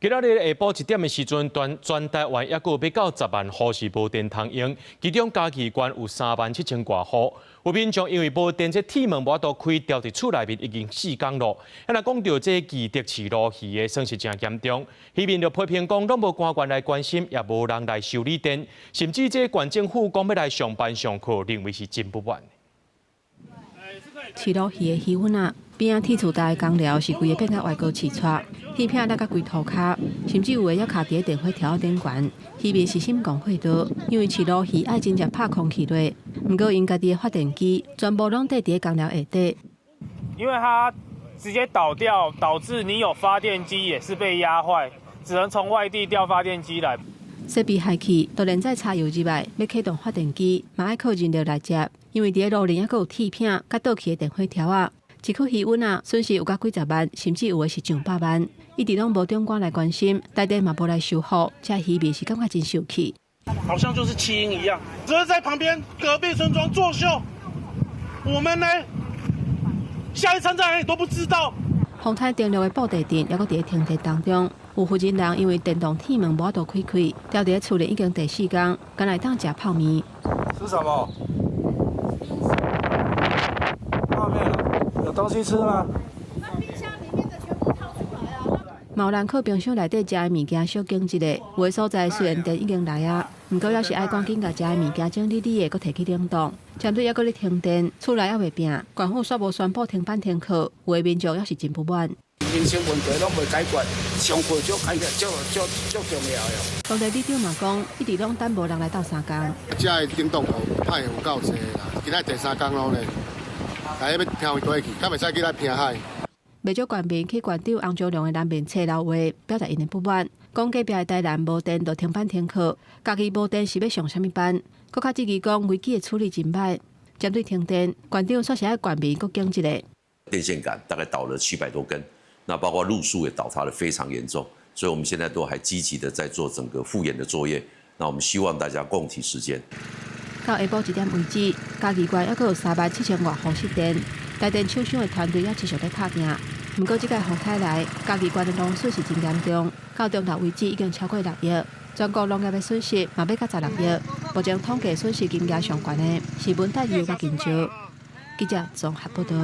今仔日下晡1点的时阵，全台湾还佫要到10万户是无电通用，其中嘉义县有37000多户。有民众因为无电，这铁门无法度开，吊伫厝内面已经4天了。若讲到这基德市路鱼的算是真严重，渔民就批评讲，拢无官员来关心，也无人来修理电，甚至这县政府讲要来上班上课，认为是真不满。市路鱼的鱼粉啊，边仔铁厝台的工料是规个变甲外高饲出，鱼片落甲规涂骹，甚至有的要卡伫电火条顶悬。渔民是心肝火热，因为市路鱼爱真正拍空气落，不过因家己的发电机全部拢伫工料下底。因为它直接倒掉，导致你有发电机也是被压坏，只能从外地调发电机来。设备坏去，都连在插油之外，要启动发电机，嘛爱靠燃料来接。因为伫路面还佫有铁片，甲倒去的电火条啊，一颗鱼粉啊，损失有甲几十万，甚至有的是上百万。一直拢无长官来关心，内底嘛无来修复，这渔民是感觉真受气。好像就是弃婴一样，只是在旁边隔壁村庄作秀，我们呢，下一餐在哪里都不知道。丰泰电力的布地电还佫伫停电当中，有负责人因为电动铁门无法度开，吊伫厝里已经第4天，敢来当食泡面。吃什么？泡面有东西吃吗？那冰箱里面的全部掏出来啊！有人靠冰箱内底食的物件小经一下，有的所在虽然电已经来啊，不过要是爱赶紧甲食的物件整理的，佫摕去冷冻。针对还佫咧停电，厝内还未平，官府煞无宣布停班停课，有的民众也是真不满。民生问题拢未解决，上课就解决就重要了。当地里长嘛讲，一直拢等无人来斗3天。这的冷冻户歹有够济啦，今仔第3天咯咧，大家要拼回去，敢袂使去来拼海。未少县民去县长洪昭良的南面册楼话，表达因的不满，讲隔壁的台南无电就停班停课，家己无电是要上啥物班？搁较质疑讲危机的处理真歹。针对停电，县长说是爱县民搁讲一个。电线杆大概倒了700多根，那包括路树也倒塌得非常严重，所以我们现在都还积极的在做整个复原的作业。那我们希望大家共体时间。到下晡1点为止，嘉义县还佫有37000多户失电，台电厂商的团队也持续在拍拼。不过，这届风台来，嘉义县的农损是真严重，到中昼为止已经超过6亿，全国农业的损失嘛要到16亿。目前统计损失金额上悬的是文泰油甲金蕉。记者综合报道。